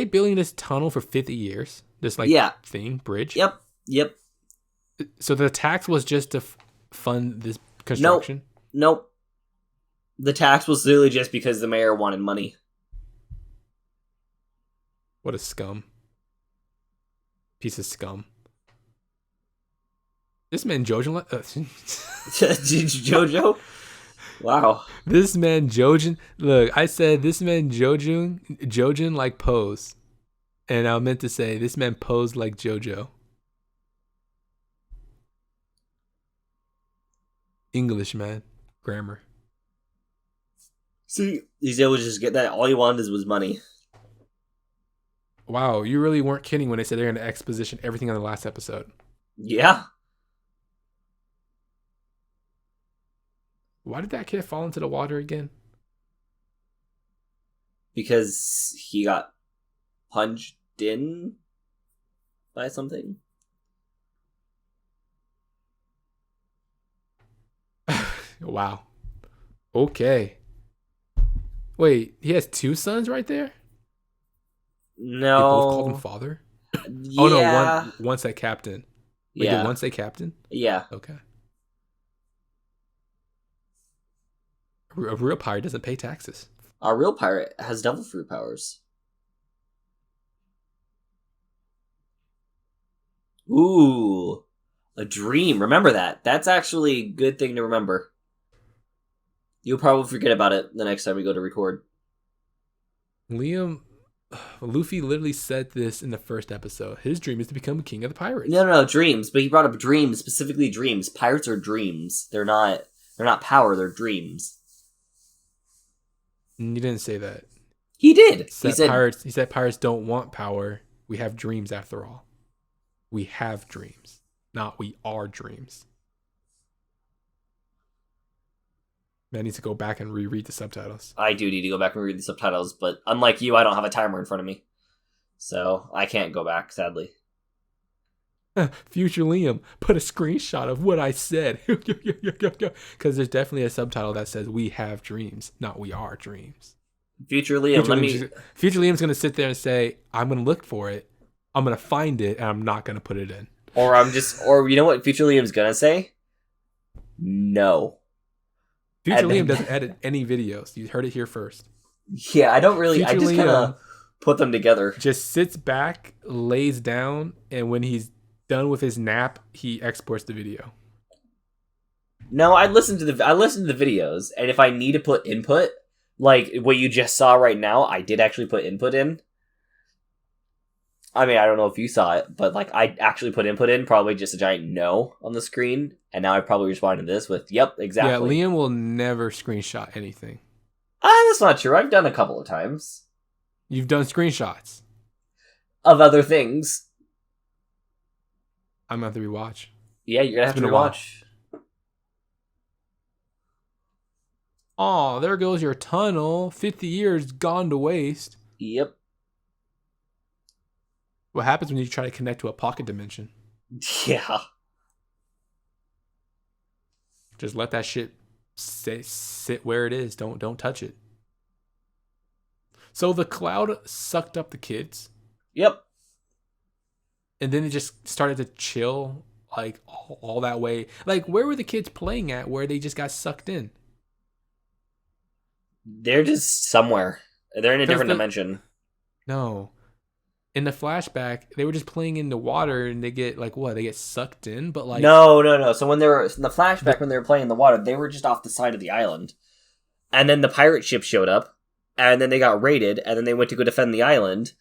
building this tunnel for 50 years? This bridge? Yep. So the tax was just to fund this construction? Nope. The tax was literally just because the mayor wanted money. What a scum. Piece of scum. This man Jojen... Jojo? Wow. This man Jojen... Look, I said this man Jojen like pose. And I meant to say this man posed like Jojo. English, man. Grammar. See, he's able to just get that. All he wanted was money. Wow, you really weren't kidding when they said they're going to exposition everything on the last episode. Yeah. Why did that kid fall into the water again? Because he got punched in by something. Wow. Okay. Wait, he has two sons right there? No. They both called him father? Yeah. Oh no, one said captain. Wait, yeah. Did one say captain? Yeah. Okay. A real pirate doesn't pay taxes. A real pirate has devil fruit powers. Ooh. A dream. Remember that. That's actually a good thing to remember. You'll probably forget about it the next time we go to record. Luffy literally said this in the first episode. His dream is to become king of the pirates. No, dreams. But he brought up dreams, specifically dreams. Pirates are dreams. They're not power, they're dreams. You didn't say that. He did. He said pirates don't want power. We have dreams after all. We have dreams. Not we are dreams. Man needs to go back and reread the subtitles. I do need to go back and read the subtitles, but unlike you, I don't have a timer in front of me. So I can't go back, sadly. Future Liam, put a screenshot of what I said. Because there's definitely a subtitle that says we have dreams, not we are dreams. Future Liam, Future Liam's going to sit there and say, I'm going to look for it, I'm going to find it, and I'm not going to put it in. Or you know what Future Liam's going to say? No. Future Liam doesn't edit any videos. You heard it here first. Yeah, I don't really. I just kind of put them together. Just sits back, lays down, and when he's done with his nap, he exports the video. No, I listen to the videos, and if I need to put input, like what you just saw right now, I did actually put input in. I mean, I don't know if you saw it, but like I actually put input in, probably just a giant no on the screen, and now I probably responded to this with, "Yep, exactly." Yeah, Liam will never screenshot anything. That's not true. I've done a couple of times. You've done screenshots of other things. I'm gonna have to rewatch. Yeah, you're gonna have to rewatch. Oh, there goes your tunnel. 50 years gone to waste. Yep. What happens when you try to connect to a pocket dimension? Yeah. Just let that shit sit where it is. Don't touch it. So the cloud sucked up the kids. Yep. And then it just started to chill like all that way. Like, where were the kids playing at where they just got sucked in? They're just somewhere. They're in a different dimension. No. In the flashback, they were just playing in the water and they get like what? They get sucked in, but like No. So when they were in the flashback, the, when they were playing in the water, they were just off the side of the island, and then the pirate ship showed up, and then they got raided, and then they went to go defend the island,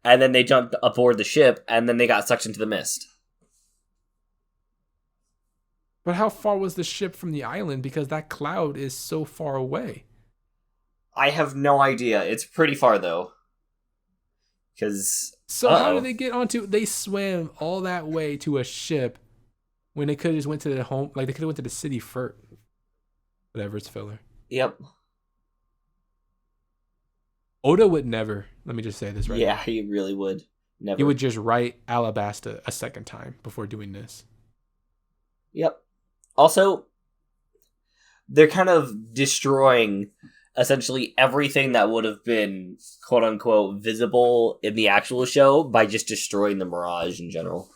and then they jumped aboard the ship, and then they got sucked into the mist. but how far was the ship from the island? Because that cloud is so far away. I have no idea. It's pretty far though. Because So how did they get onto? They swam all that way to a ship when they could have just went to the home. Like they could have went to the city first. Whatever, it's filler. Yep. Oda would never. Let me just say this right. Yeah, now. he really would. Never. He would just write Alabasta a second time before doing this. Yep. Also, they're kind of destroying essentially everything that would have been quote unquote visible in the actual show by just destroying the mirage in general.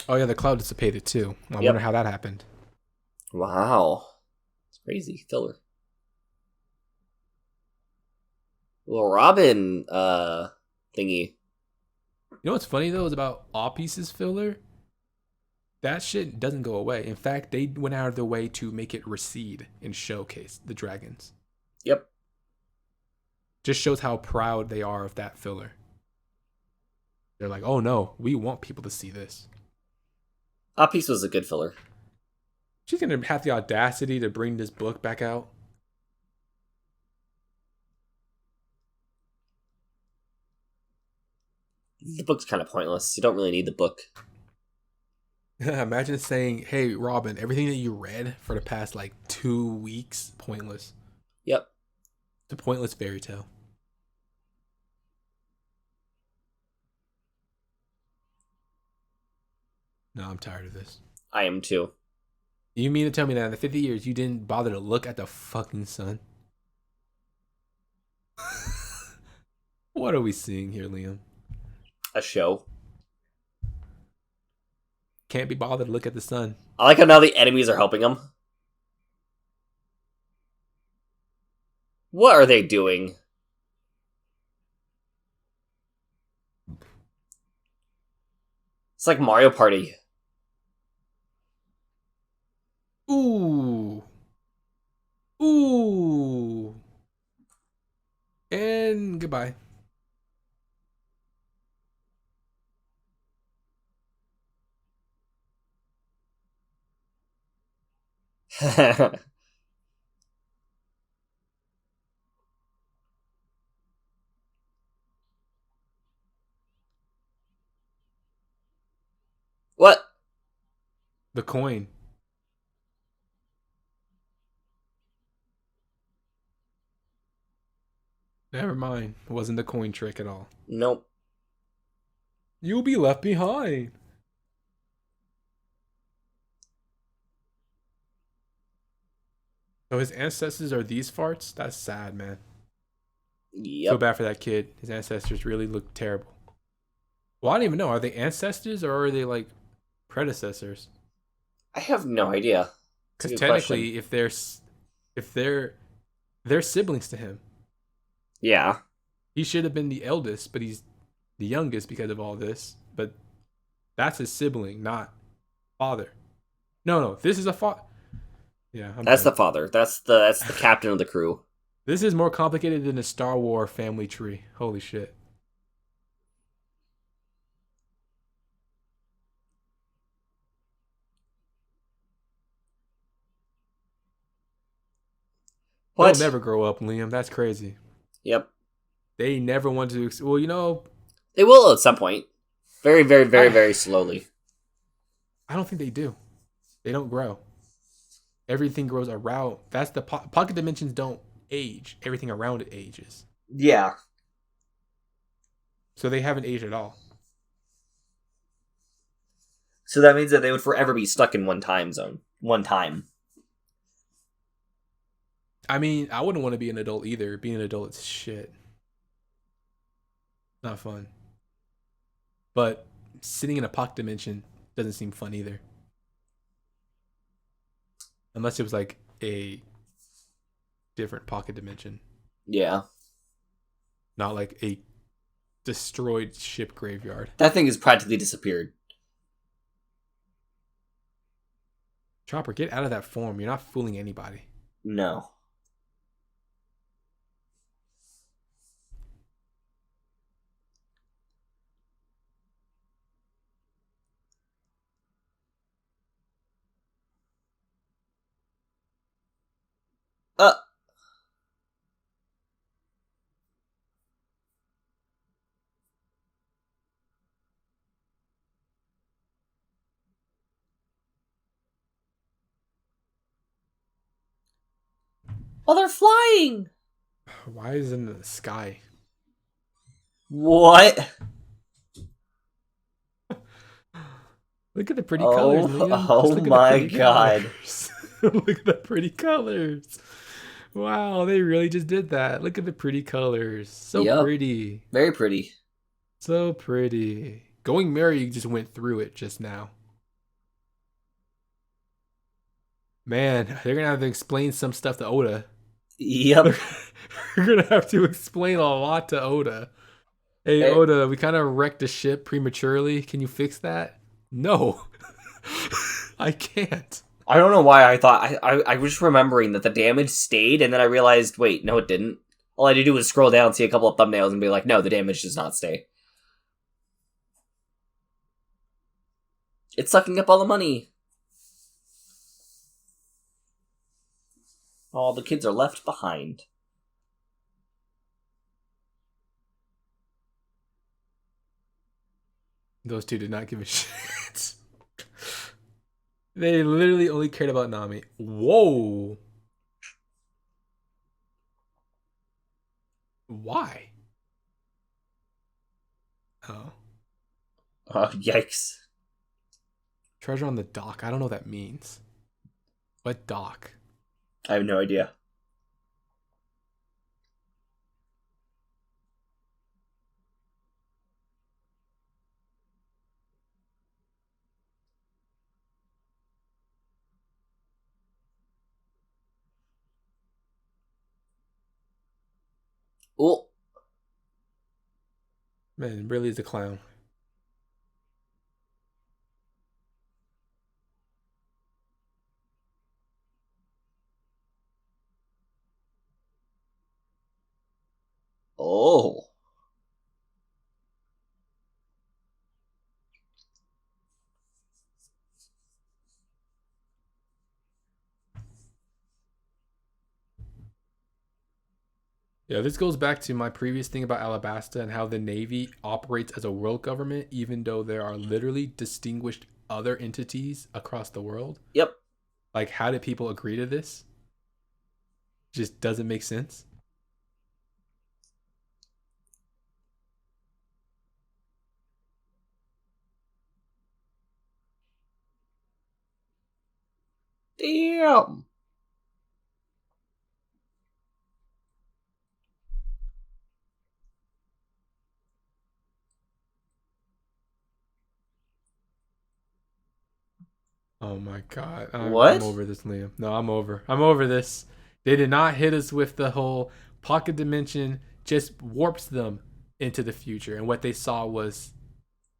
Oh yeah, the cloud dissipated too. I wonder how that happened. Wow. It's crazy. Filler. Well, Robin thingy. You know what's funny though is about All Pieces filler? That shit doesn't go away. In fact, they went out of their way to make it recede and showcase the dragons. Yep. Just shows how proud they are of that filler. They're like, oh no, we want people to see this. Apis was a good filler. She's gonna have the audacity to bring this book back out. The book's kind of pointless. You don't really need the book. Imagine saying, hey, Robin, everything that you read for the past like 2 weeks, pointless. Yep. It's a pointless fairy tale. No, I'm tired of this. I am too. You mean to tell me that in the 50 years you didn't bother to look at the fucking sun? What are we seeing here, Liam? A show. Can't be bothered to look at the sun. I like how now the enemies are helping him. What are they doing? It's like Mario Party. Ooh. Ooh. And goodbye. What? The coin. Never mind. It wasn't the coin trick at all. Nope. You'll be left behind. So his ancestors are these farts? That's sad, man. Yep. Feel bad for that kid. His ancestors really look terrible. Well, I don't even know. Are they ancestors or are they like predecessors? I have no idea. Because technically, if they're siblings to him, yeah, he should have been the eldest, but he's the youngest because of all this. But that's his sibling, not father. No, this is a father. Yeah, that's the father. That's the captain of the crew. This is more complicated than a Star Wars family tree. Holy shit. What? They'll never grow up, Liam. That's crazy. Yep. They never want to. Well, you know. They will at some point. Very, very, very, very slowly. I don't think they do. They don't grow. Everything grows around. That's the pocket dimensions don't age. Everything around it ages. Yeah. So they haven't aged at all. So that means that they would forever be stuck in one time zone. One time. I mean, I wouldn't want to be an adult either. Being an adult is shit. Not fun. But sitting in a pocket dimension doesn't seem fun either. Unless it was like a different pocket dimension. Yeah. Not like a destroyed ship graveyard. That thing has practically disappeared. Chopper, get out of that form. You're not fooling anybody. No. Uh. Oh, they're flying! Why is it in the sky? What? Look at the pretty colors, Liam. Oh my god. Look at the pretty colors. Wow, they really just did that. Look at the pretty colors. So pretty. Very pretty. So pretty. Going Merry just went through it just now. Man, they're going to have to explain some stuff to Oda. Yep. We're going to have to explain a lot to Oda. Hey, Oda, we kind of wrecked the ship prematurely. Can you fix that? No. I can't. I don't know why I thought... I was just remembering that the damage stayed, and then I realized, wait, no it didn't. All I had to do was scroll down, see a couple of thumbnails, and be like, no, the damage does not stay. It's sucking up all the money. All the kids are left behind. Those two did not give a shit. They literally only cared about Nami. Whoa. Why? Oh. Yikes. Treasure on the dock. I don't know what that means. What dock? I have no idea. Oh. Man, really is a clown. Oh. Yeah, this goes back to my previous thing about Alabasta and how the Navy operates as a world government, even though there are literally distinguished other entities across the world. Yep. Like, how did people agree to this? Just doesn't make sense. Damn. Oh my god. What? I'm over this, Liam. No, I'm over. I'm over this. They did not hit us with the whole pocket dimension, just warps them into the future. And what they saw was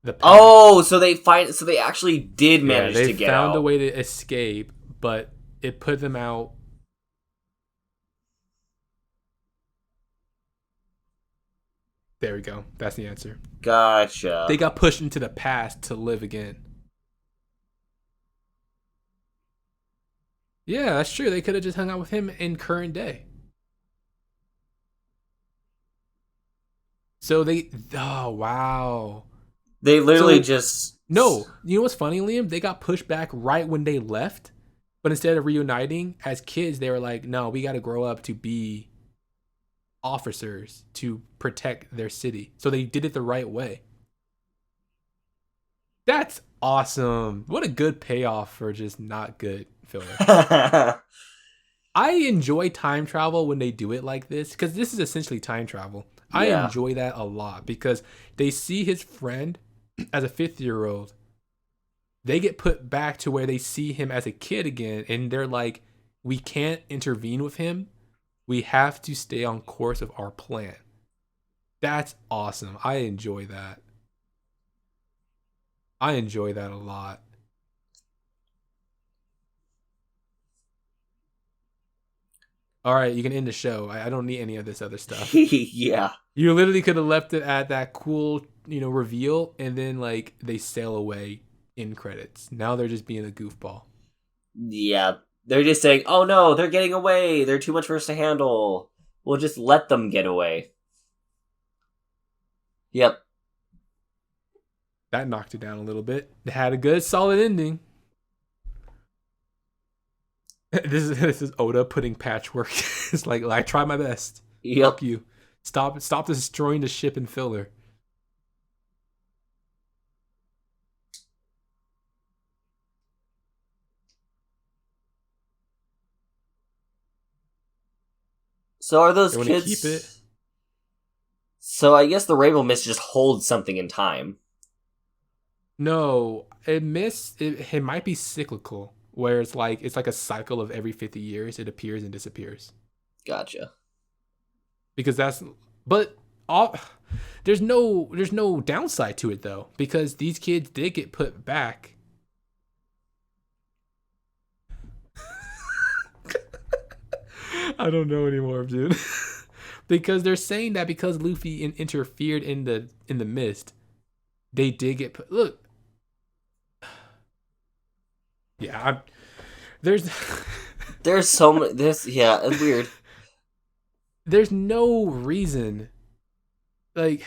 the past. Oh, so they actually did manage to get out. They found a way to escape, but it put them out. There we go. That's the answer. Gotcha. They got pushed into the past to live again. Yeah, that's true. They could have just hung out with him in current day. So oh wow. They literally just... No, you know what's funny, Liam? They got pushed back right when they left. But instead of reuniting as kids, they were like, no, we got to grow up to be officers to protect their city. So they did it the right way. That's awesome. What a good payoff for just not good filler. I enjoy time travel when they do it like this, because this is essentially time travel. Yeah. I enjoy that a lot because they see his friend as a 5-year-old. They get put back to where they see him as a kid again, and they're like, we can't intervene with him. We have to stay on course of our plan. That's awesome. I enjoy that. I enjoy that a lot. All right, you can end the show. I don't need any of this other stuff. Yeah. You literally could have left it at that cool, reveal, and then like they sail away in credits. Now they're just being a goofball. Yeah. They're just saying, oh no, they're getting away. They're too much for us to handle. We'll just let them get away. Yep. That knocked it down a little bit. It had a good, solid ending. This is Oda putting patchwork. It's like I try my best. Yep. Fuck you. Stop destroying the ship and filler. So are those They want kids... to keep it. So I guess the Rainbow Mist just holds something in time. No, it might be cyclical, where it's like a cycle of every 50 years it appears and disappears. Gotcha. Because but all there's no downside to it though, because these kids did get put back. I don't know anymore, dude. Because they're saying that because Luffy interfered in the mist, they did get put. Look, yeah, there's so many. It's weird. There's no reason, like,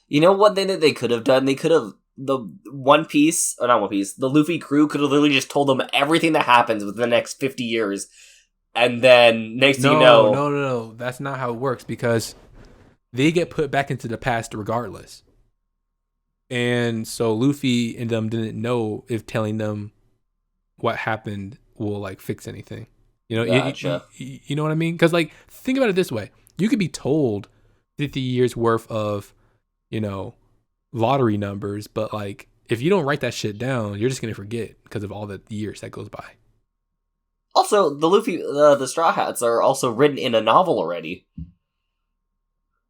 you know, one thing that they could have done. They could have the Luffy crew could have literally just told them everything that happens within the next 50 years. And then next thing you know... No. That's not how it works, because they get put back into the past regardless. And so Luffy and them didn't know if telling them what happened will like fix anything. Gotcha. You know what I mean? Because like, think about it this way. You could be told 50 years worth of, lottery numbers, but like, if you don't write that shit down, you're just going to forget because of all the years that goes by. Also, the Luffy, the Straw Hats are also written in a novel already.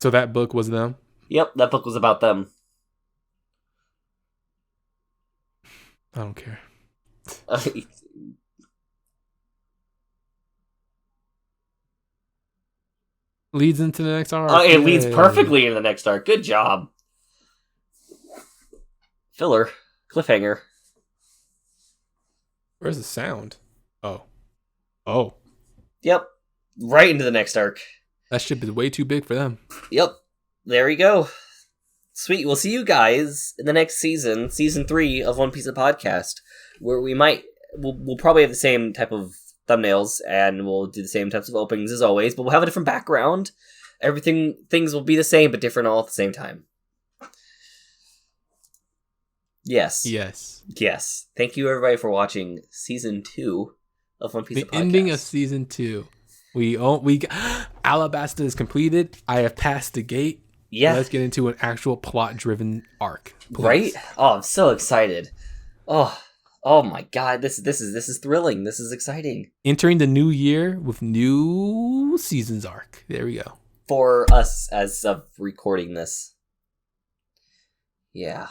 So that book was them? Yep, that book was about them. I don't care. Leads into the next arc. It leads perfectly into the next arc. Good job. Filler. Cliffhanger. Where's the sound? Oh. Yep. Right into the next arc. That ship is way too big for them. Yep. There we go. Sweet. We'll see you guys in the next season 3 of One Piece of Podcast, where we'll probably have the same type of thumbnails and we'll do the same types of openings as always, but we'll have a different background. Things will be the same but different all at the same time. Yes. Thank you everybody for watching season 2 of One Piece of Podcast. The ending of season 2. Alabasta is completed. I have passed the gate. Yeah. Let's get into an actual plot-driven arc. Please. Right? Oh, I'm so excited. Oh my god, this is thrilling. This is exciting. Entering the new year with new seasons arc. There we go. For us as of recording this. Yeah.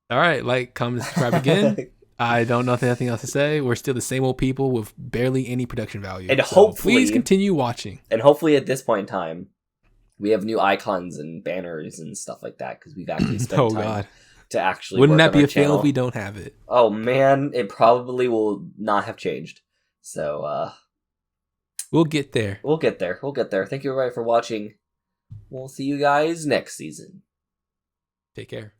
All right, like, comment, subscribe again. I don't know if there's anything else to say. We're still the same old people with barely any production value. And so hopefully, please continue watching. And hopefully at this point in time, we have new icons and banners and stuff like that, because we've actually spent time to actually Wouldn't work that be a channel. fail if we don't have it? Oh man, it probably will not have changed. So, we'll get there. We'll get there. Thank you everybody for watching. We'll see you guys next season. Take care.